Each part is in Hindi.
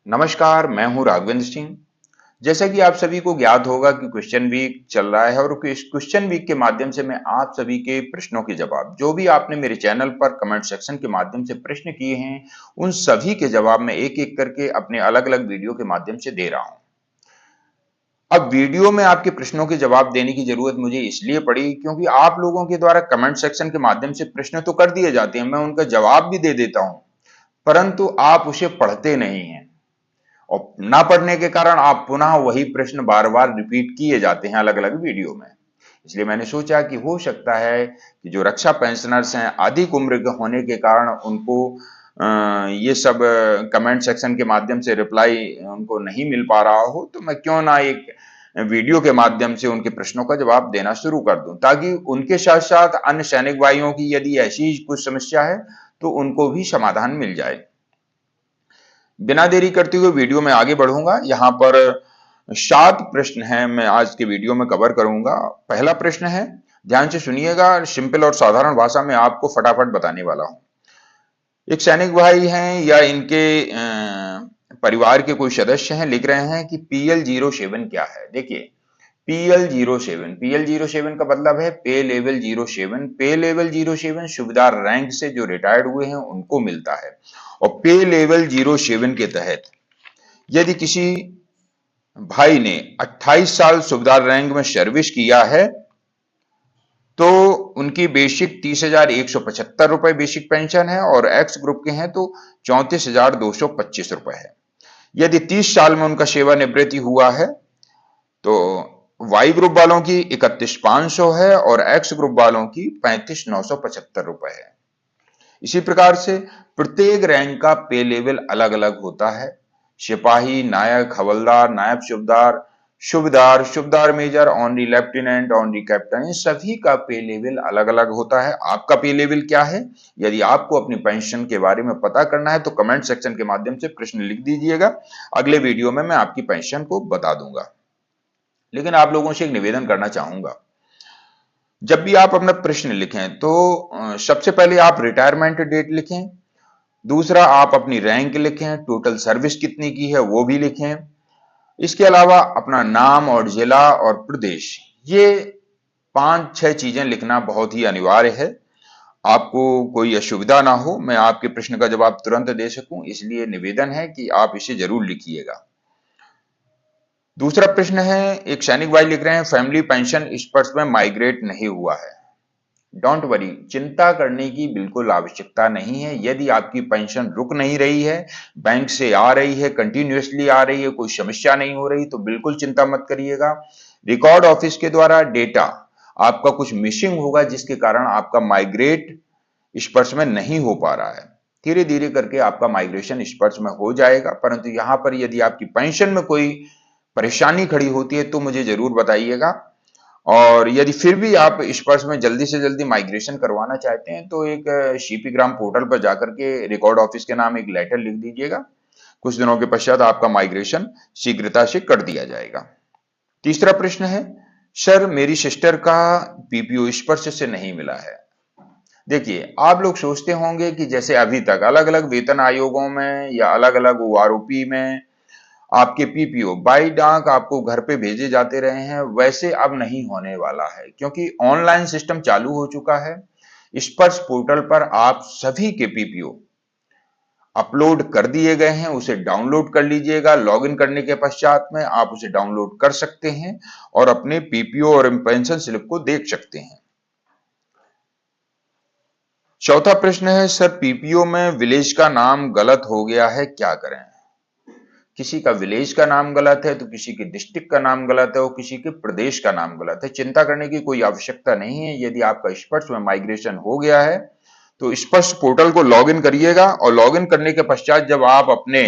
नमस्कार, मैं हूं राघवेंद्र सिंह। जैसा कि आप सभी को ज्ञात होगा कि क्वेश्चन वीक चल रहा है और इस क्वेश्चन वीक के माध्यम से मैं आप सभी के प्रश्नों के जवाब जो भी आपने मेरे चैनल पर कमेंट सेक्शन के माध्यम से प्रश्न किए हैं, उन सभी के जवाब मैं एक एक करके अपने अलग अलग वीडियो के माध्यम से दे रहा हूं। अब वीडियो में आपके प्रश्नों के जवाब देने की जरूरत मुझे इसलिए पड़ी क्योंकि आप लोगों के द्वारा कमेंट सेक्शन के माध्यम से प्रश्न तो कर दिए जाते हैं, मैं उनका जवाब भी दे देता हूं, परंतु आप उसे पढ़ते नहीं हैं और ना पढ़ने के कारण आप पुनः वही प्रश्न बार बार रिपीट किए जाते हैं अलग अलग वीडियो में। इसलिए मैंने सोचा कि हो सकता है कि जो रक्षा पेंशनर्स हैं अधिक उम्र के होने के कारण उनको ये सब कमेंट सेक्शन के माध्यम से रिप्लाई उनको नहीं मिल पा रहा हो, तो मैं क्यों ना एक वीडियो के माध्यम से उनके प्रश्नों का जवाब देना शुरू कर दूं, ताकि उनके साथ साथ अन्य सैनिक भाइयों की यदि ऐसी कुछ समस्या है तो उनको भी समाधान मिल जाए। बिना देरी करते हुए वीडियो में आगे बढ़ूंगा। यहाँ पर 7 प्रश्न हैं, मैं आज के वीडियो में कवर करूंगा। पहला प्रश्न है, ध्यान से सुनिएगा, सिंपल और साधारण भाषा में आपको फटाफट बताने वाला हूं। एक सैनिक भाई हैं या इनके परिवार के कोई सदस्य हैं, लिख रहे हैं कि PL07 क्या है। देखिए, PL07 का मतलब है पे लेवल 07। पे लेवल 07 सूबेदार रैंक से जो रिटायर्ड हुए हैं उनको मिलता है। और पे लेवल 07 के तहत यदि किसी भाई ने 28 साल सूबेदार रैंक में सर्विस किया है तो उनकी बेसिक 30,175 रुपए बेसिक पेंशन है और एक्स ग्रुप के हैं तो 34,225 रुपए है। यदि 30 साल में उनका सेवानिवृत्ति हुआ है तो वाई ग्रुप वालों की 31,500 है और एक्स ग्रुप वालों की 35,975 रुपए है। इसी प्रकार से प्रत्येक रैंक का पे लेवल अलग अलग होता है। सिपाही, नायक, हवलदार, नायब Subedar, Subedar, Subedar major, honorary lieutenant, honorary captain, इन सभी का पे लेवल अलग अलग होता है। आपका पे लेवल क्या है? यदि आपको अपनी पेंशन के बारे में पता करना है तो कमेंट सेक्शन के माध्यम से प्रश्न लिख दीजिएगा। अगले वीडियो में मैं आपकी पेंशन को बता दूंगा। लेकिन आप लोगों से एक निवेदन करना चाहूंगा, जब भी आप अपना प्रश्न लिखें तो सबसे पहले आप रिटायरमेंट डेट लिखें, दूसरा आप अपनी रैंक लिखें, टोटल सर्विस कितनी की है वो भी लिखें। इसके अलावा अपना नाम और जिला और प्रदेश, ये 5-6 चीजें लिखना बहुत ही अनिवार्य है। आपको कोई असुविधा ना हो, मैं आपके प्रश्न का जवाब तुरंत दे सकूं, इसलिए निवेदन है कि आप इसे जरूर लिखिएगा। दूसरा प्रश्न है, एक सैनिक भाई लिख रहे हैं फैमिली पेंशन इस वर्ष में माइग्रेट नहीं हुआ है। डोंट वरी, चिंता करने की बिल्कुल आवश्यकता नहीं है। यदि आपकी पेंशन रुक नहीं रही है, बैंक से आ रही है, कंटिन्यूअसली आ रही है, कोई समस्या नहीं हो रही, तो बिल्कुल चिंता मत करिएगा। रिकॉर्ड ऑफिस के द्वारा डेटा आपका कुछ मिसिंग होगा जिसके कारण आपका माइग्रेट इस वर्ष में नहीं हो पा रहा है। धीरे धीरे करके आपका माइग्रेशन इस वर्ष में हो जाएगा, परंतु यहां पर यदि आपकी पेंशन में कोई परेशानी खड़ी होती है तो मुझे जरूर बताइएगा। और यदि फिर भी आप इस वर्ष में जल्दी से जल्दी माइग्रेशन करवाना चाहते हैं तो एक सीपी ग्राम पोर्टल पर जाकर के रिकॉर्ड ऑफिस के नाम एक लेटर लिख दीजिएगा। कुछ दिनों के पश्चात आपका माइग्रेशन शीघ्रता से कर दिया जाएगा। तीसरा प्रश्न है, सर मेरी सिस्टर का पीपीओ इस वर्ष से नहीं मिला है। देखिए, आप लोग सोचते होंगे कि जैसे अभी तक अलग अलग वेतन आयोगों में या अलग अलग ओआरओपी में आपके पीपीओ बाई डाक आपको घर पे भेजे जाते रहे हैं, वैसे अब नहीं होने वाला है क्योंकि ऑनलाइन सिस्टम चालू हो चुका है। स्पर्श पोर्टल पर आप सभी के पीपीओ अपलोड कर दिए गए हैं, उसे डाउनलोड कर लीजिएगा। लॉगिन करने के पश्चात में आप उसे डाउनलोड कर सकते हैं और अपने पीपीओ और पेंशन स्लिप को देख सकते हैं। चौथा प्रश्न है, सर पीपीओ में विलेज का नाम गलत हो गया है, क्या करें? किसी का विलेज का नाम गलत है तो किसी के डिस्ट्रिक्ट का नाम गलत है और किसी के प्रदेश का नाम गलत है। चिंता करने की कोई आवश्यकता नहीं है। यदि आपका स्पर्श में माइग्रेशन हो गया है तो स्पर्श पोर्टल को लॉगिन करिएगा और लॉगिन करने के पश्चात जब आप अपने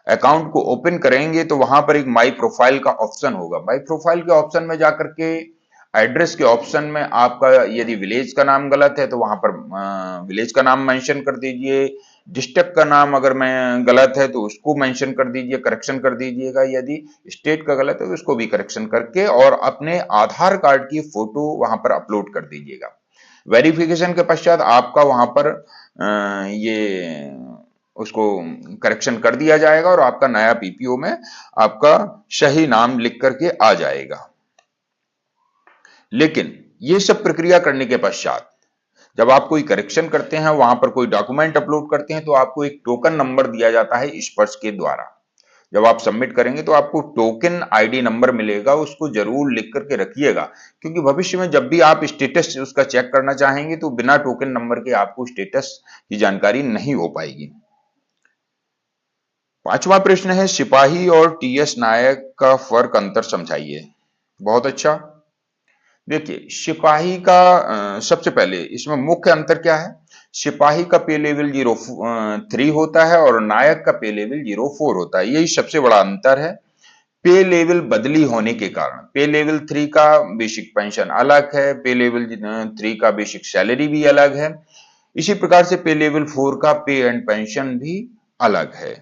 अकाउंट को ओपन करेंगे तो वहां पर एक माई प्रोफाइल का ऑप्शन होगा। माई प्रोफाइल के ऑप्शन में जाकर के एड्रेस के ऑप्शन में आपका यदि विलेज का नाम गलत है तो वहां पर विलेज का नाम मेंशन कर दीजिए। डिस्ट्रिक्ट का नाम अगर मैं गलत है तो उसको मेंशन कर दीजिए, करेक्शन कर दीजिएगा। यदि स्टेट का गलत है तो उसको भी करेक्शन करके और अपने आधार कार्ड की फोटो वहां पर अपलोड कर दीजिएगा। वेरिफिकेशन के पश्चात आपका वहां पर ये उसको करेक्शन कर दिया जाएगा और आपका नया पीपीओ में आपका सही नाम लिख करके आ जाएगा। लेकिन ये सब प्रक्रिया करने के पश्चात जब आप कोई करेक्शन करते हैं, वहां पर कोई डॉक्यूमेंट अपलोड करते हैं, तो आपको एक टोकन नंबर दिया जाता है स्पर्श के द्वारा। जब आप सबमिट करेंगे तो आपको टोकन आईडी नंबर मिलेगा, उसको जरूर लिख करके रखिएगा, क्योंकि भविष्य में जब भी आप स्टेटस उसका चेक करना चाहेंगे तो बिना टोकन नंबर के आपको स्टेटस की जानकारी नहीं हो पाएगी। पांचवा प्रश्न है, सिपाही और टीएस नायक का फर्क अंतर समझाइए। बहुत अच्छा। देखिए, सिपाही का सबसे पहले इसमें मुख्य अंतर क्या है। सिपाही का पे लेवल 03 होता है और नायक का पे लेवल 04 होता है, यही सबसे बड़ा अंतर है। पे लेवल बदली होने के कारण पे लेवल 3 का बेसिक पेंशन अलग है, पे लेवल 3 का बेसिक सैलरी भी अलग है। इसी प्रकार से पे लेवल 4 का पे एंड पेंशन भी अलग है।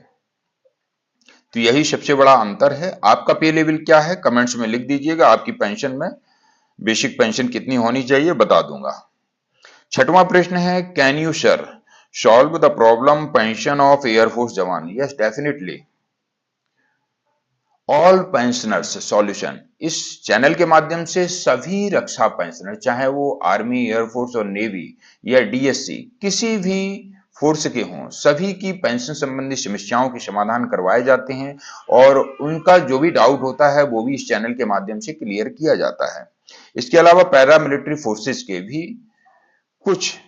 तो यही सबसे बड़ा अंतर है। आपका पे लेवल क्या है कमेंट्स में लिख दीजिएगा, आपकी पेंशन में बेसिक पेंशन कितनी होनी चाहिए बता दूंगा। छठवां प्रश्न है, can you sir solve the problem pension of air force jawan. Yes definitely, all pensioners solution. इस चैनल के माध्यम से सभी रक्षा पेंशनर, चाहे वो आर्मी, एयरफोर्स और नेवी या डीएससी किसी भी फोर्स के हों, सभी की पेंशन संबंधी समस्याओं के समाधान करवाए जाते हैं और उनका जो भी डाउट होता है वो भी इस चैनल के माध्यम से क्लियर किया जाता है। इसके अलावा पैरा मिलिट्री फोर्सेस के भी कुछ,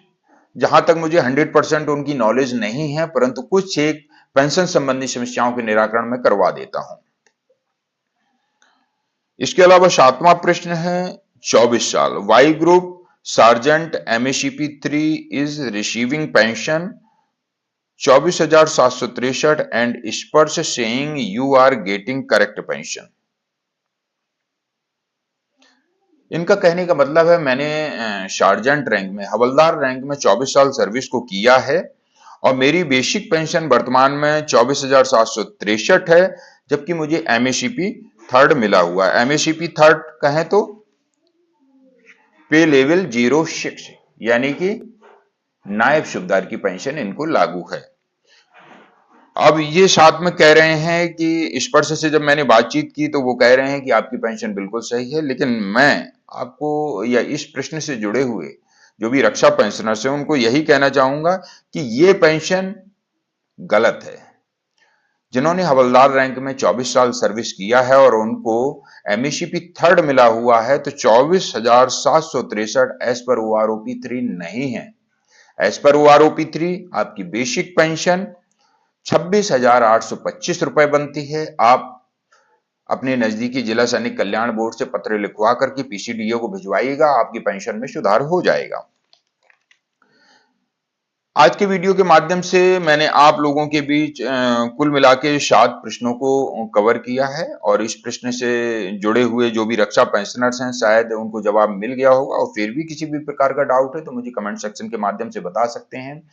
जहां तक मुझे 100% उनकी नॉलेज नहीं है, परंतु कुछ एक पेंशन संबंधी समस्याओं के निराकरण में करवा देता हूं। इसके अलावा सातवां प्रश्न है, 24 साल Y group sergeant MACP 3 is receiving pension 24,763 and Sparsh saying you are getting correct pension. इनका कहने का मतलब है, मैंने सार्जेंट रैंक में, हवलदार रैंक में 24 साल सर्विस को किया है और मेरी बेसिक पेंशन वर्तमान में 24,763 है, जबकि मुझे एमएसीपी 3 मिला हुआ है। एमएसीपी 3 कहें तो पे लेवल 06, यानी कि नायब सूबेदार की पेंशन इनको लागू है। अब ये साथ में कह रहे हैं कि स्पर्श से जब मैंने बातचीत की तो वो कह रहे हैं कि आपकी पेंशन बिल्कुल सही है, लेकिन मैं आपको या इस प्रश्न से जुड़े हुए जो भी रक्षा पेंशनर्स हैं उनको यही कहना चाहूंगा कि ये पेंशन गलत है। जिन्होंने हवलदार रैंक में 24 साल सर्विस किया है और उनको एमएसीपी 3 मिला हुआ है, तो 24,763 एज पर ओआरओपी 3 नहीं है। एज पर ओआरओपी 3 आपकी बेसिक पेंशन 26,825 रुपए बनती है। आप अपने नजदीकी जिला सैनिक कल्याण बोर्ड से पत्र लिखवा करके पीसीडीओ को भिजवाइएगा, आपकी पेंशन में सुधार हो जाएगा। आज के वीडियो के माध्यम से मैंने आप लोगों के बीच कुल मिला के 7 प्रश्नों को कवर किया है और इस प्रश्न से जुड़े हुए जो भी रक्षा पेंशनर्स हैं शायद उनको जवाब मिल गया होगा, और फिर भी किसी भी प्रकार का डाउट है तो मुझे कमेंट सेक्शन के माध्यम से बता सकते हैं।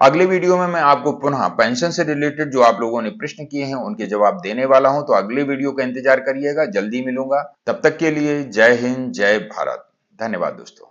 अगले वीडियो में मैं आपको पुनः पेंशन से रिलेटेड जो आप लोगों ने प्रश्न किए हैं उनके जवाब देने वाला हूं, तो अगले वीडियो का इंतजार करिएगा, जल्दी मिलूंगा। तब तक के लिए जय हिंद, जय भारत, धन्यवाद दोस्तों।